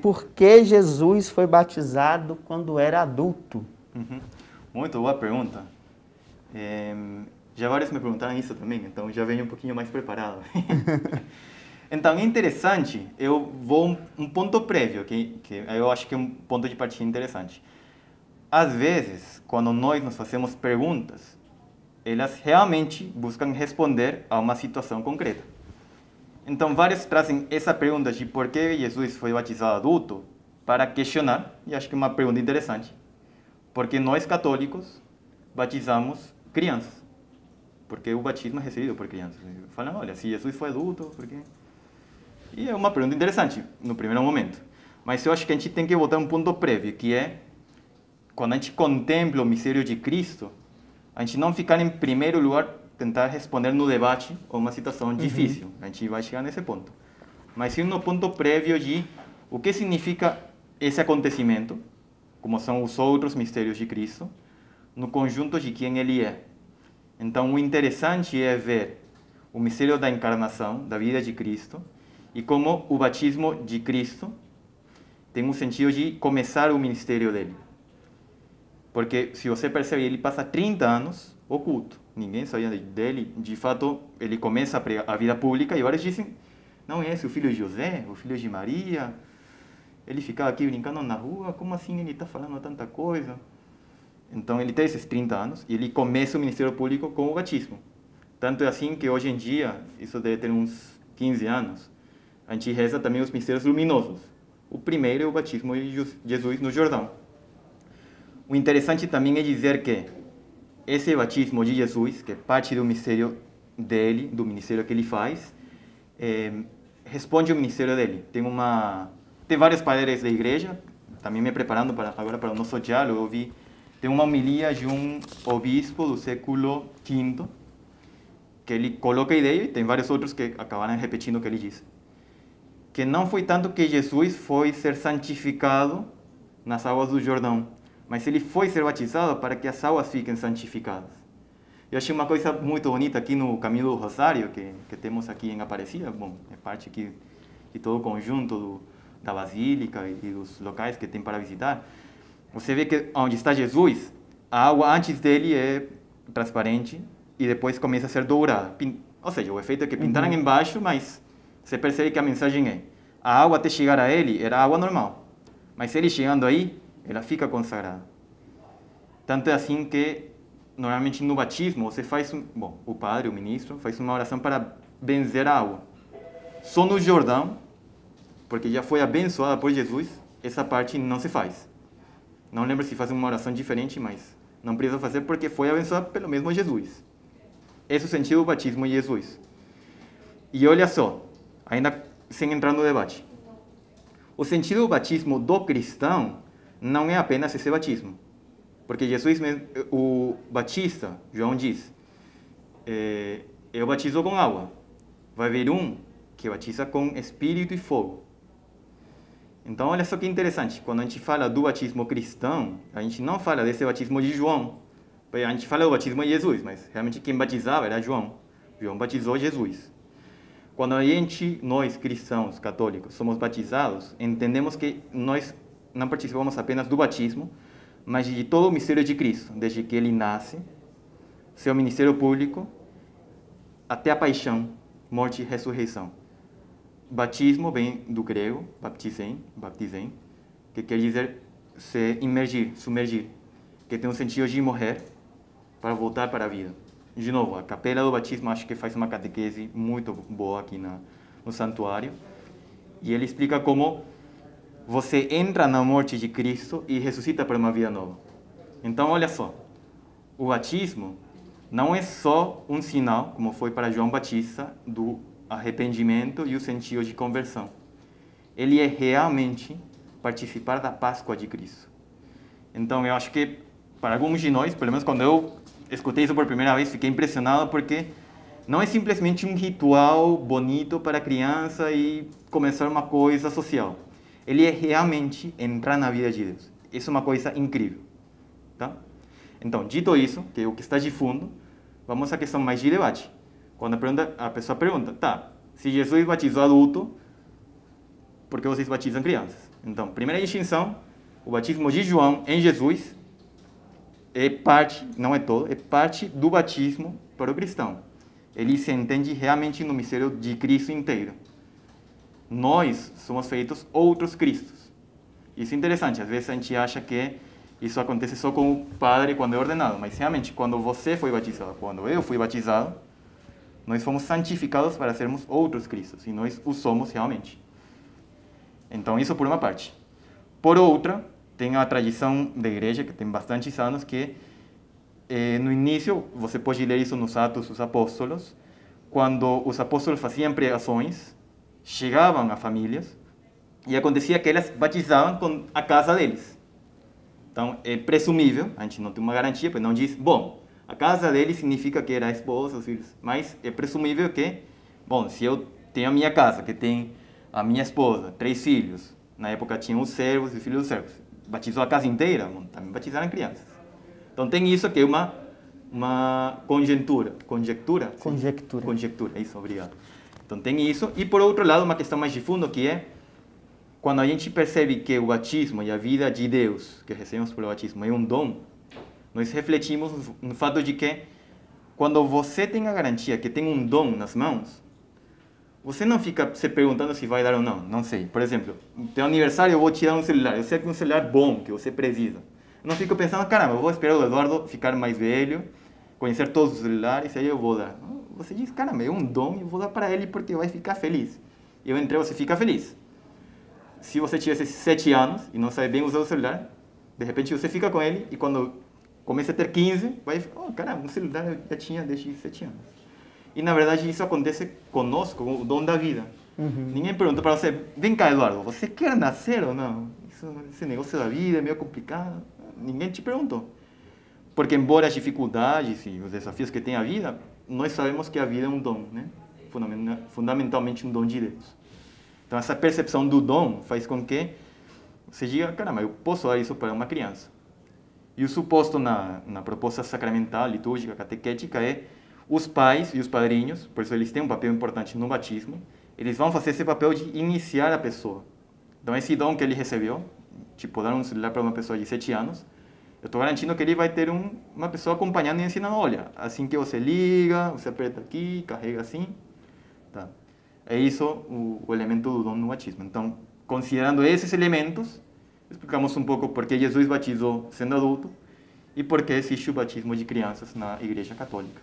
por que Jesus foi batizado quando era adulto? Muito boa pergunta. Já vários me perguntaram isso também, então já venho um pouquinho mais preparado. Então, é interessante, eu vou um ponto prévio, que eu acho que é um ponto de partida interessante. Às vezes, quando nós nos fazemos perguntas, elas realmente buscam responder a uma situação concreta. Então, vários trazem essa pergunta de por que Jesus foi batizado adulto para questionar, e acho que é uma pergunta interessante, porque nós católicos batizamos crianças, porque o batismo é recebido por crianças. Falam, olha, se Jesus foi adulto, por quê? E é uma pergunta interessante, no primeiro momento. Mas eu acho que a gente tem que voltar a um ponto prévio, que é, quando a gente contempla o mistério de Cristo, a gente não ficar em primeiro lugar, tentar responder no debate ou uma situação difícil. A gente vai chegar nesse ponto. Mas sim no ponto prévio de o que significa esse acontecimento, como são os outros mistérios de Cristo, no conjunto de quem Ele é. Então, o interessante é ver o mistério da encarnação, da vida de Cristo, e como o batismo de Cristo tem um sentido de começar o ministério dele. Porque, se você percebe, ele passa 30 anos oculto. Ninguém sabia dele. De fato, ele começa a vida pública e vários dizem, não é esse o filho de José, o filho de Maria? Ele ficava aqui brincando na rua, como assim ele está falando tanta coisa? Então, ele tem esses 30 anos e ele começa o ministério público com o batismo. Tanto é assim que, hoje em dia, isso deve ter uns 15 anos, a gente reza também os mistérios luminosos. O primeiro é o batismo de Jesus no Jordão. O interessante também é dizer que esse batismo de Jesus, que é parte do mistério dele, do ministério que ele faz, responde ao ministério dele. Tem vários padres da igreja, também me preparando agora para o nosso diálogo, eu vi, tem uma homilia de um obispo do século V, que ele coloca a ideia, e tem vários outros que acabaram repetindo o que ele disse, que não foi tanto que Jesus foi ser santificado nas águas do Jordão, mas ele foi ser batizado para que as águas fiquem santificadas. Eu achei uma coisa muito bonita aqui no Caminho do Rosário, que temos aqui em Aparecida. Bom, é parte aqui de todo o conjunto da Basílica e dos locais que tem para visitar. Você vê que onde está Jesus, a água antes dele é transparente e depois começa a ser dourada. Ou seja, o efeito é que pintaram embaixo, mas você percebe que a mensagem é: a água até chegar a ele era água normal, mas ele chegando aí, ela fica consagrada. Tanto é assim que, normalmente no batismo, você faz, o padre, o ministro, faz uma oração para benzer a água. Só no Jordão, porque já foi abençoada por Jesus, essa parte não se faz. Não lembro se faz uma oração diferente, mas não precisa fazer porque foi abençoada pelo mesmo Jesus. Esse é o sentido do batismo de Jesus. E olha só, ainda sem entrar no debate, o sentido do batismo do cristão não é apenas esse batismo. Porque Jesus, o Batista, João diz, eu batizo com água. Vai haver um que batiza com espírito e fogo. Então, olha só que interessante. Quando a gente fala do batismo cristão, a gente não fala desse batismo de João. A gente fala do batismo de Jesus, mas realmente quem batizava era João. João batizou Jesus. Quando nós cristãos católicos, somos batizados, entendemos que nós não participamos apenas do batismo, mas de todo o mistério de Cristo, desde que ele nasce, seu ministério público, até a paixão, morte e ressurreição. Batismo vem do grego, baptizein, que quer dizer se imergir, sumergir, que tem o sentido de morrer para voltar para a vida. De novo, a capela do batismo acho que faz uma catequese muito boa aqui no santuário, e ele explica como você entra na morte de Cristo e ressuscita para uma vida nova. Então, olha só, o batismo não é só um sinal, como foi para João Batista, do arrependimento e o sentido de conversão. Ele é realmente participar da Páscoa de Cristo. Então, eu acho que, para alguns de nós, pelo menos quando eu escutei isso por primeira vez, fiquei impressionado, porque não é simplesmente um ritual bonito para a criança e começar uma coisa social. Ele é realmente entrar na vida de Deus. Isso é uma coisa incrível. Tá? Então, dito isso, que é o que está de fundo, vamos à questão mais de debate. Quando a pessoa pergunta, tá, se Jesus batizou adulto, por que vocês batizam crianças? Então, primeira distinção, o batismo de João em Jesus é parte, não é todo, é parte do batismo para o cristão. Ele se entende realmente no mistério de Cristo inteiro. Nós somos feitos outros Cristos. Isso é interessante, às vezes a gente acha que isso acontece só com o padre quando é ordenado, mas realmente, quando você foi batizado, quando eu fui batizado, nós fomos santificados para sermos outros Cristos, e nós o somos realmente. Então, isso por uma parte. Por outra, tem a tradição da igreja, que tem bastantes anos, que no início, você pode ler isso nos Atos dos Apóstolos, quando os apóstolos faziam pregações, chegavam a famílias, e acontecia que elas batizavam com a casa deles. Então, é presumível, a gente não tem uma garantia, porque não diz, bom, a casa deles significa que era a esposa, os filhos, mas é presumível que, bom, se eu tenho a minha casa, que tem a minha esposa, 3 filhos, na época tinham os servos e os filhos dos servos, batizou a casa inteira, bom, também batizaram crianças. Então, tem isso que é uma conjectura. Conjectura? Conjectura. Conjectura, isso, obrigado. Então, tem isso. E, por outro lado, uma questão mais de fundo, que é quando a gente percebe que o batismo e a vida de Deus que recebemos pelo batismo é um dom, nós refletimos no fato de que quando você tem a garantia que tem um dom nas mãos, você não fica se perguntando se vai dar ou não. Não sei. Por exemplo, no teu aniversário eu vou tirar um celular. Eu sei que é um celular bom, que você precisa. Eu não fico pensando, caramba, eu vou esperar o Eduardo ficar mais velho, conhecer todos os celulares, e aí eu vou dar. Você diz, caramba, é um dom, eu vou dar para ele porque vai ficar feliz. E eu entrei, você fica feliz. Se você tivesse 7 anos e não sabe bem usar o celular, de repente você fica com ele e quando começa a ter 15, vai, oh, caramba, um celular eu já tinha desde 7 anos. E na verdade isso acontece conosco, com o dom da vida. Ninguém pergunta para você, vem cá, Eduardo, você quer nascer ou não? Esse negócio da vida é meio complicado. Ninguém te perguntou. Porque embora as dificuldades e os desafios que tem a vida, nós sabemos que a vida é um dom, né? Fundamentalmente um dom de Deus. Então, essa percepção do dom faz com que você diga, caramba, eu posso dar isso para uma criança. E o suposto na proposta sacramental, litúrgica, catequética é os pais e os padrinhos, por isso eles têm um papel importante no batismo, eles vão fazer esse papel de iniciar a pessoa. Então, esse dom que ele recebeu, tipo, dar um celular para uma pessoa de 7 anos, eu estou garantindo que ele vai ter uma pessoa acompanhando e ensinando, olha, assim que você liga, você aperta aqui, carrega assim, tá? É isso o elemento do dom no batismo. Então, considerando esses elementos, explicamos um pouco por que Jesus batizou sendo adulto e por que existe o batismo de crianças na Igreja Católica.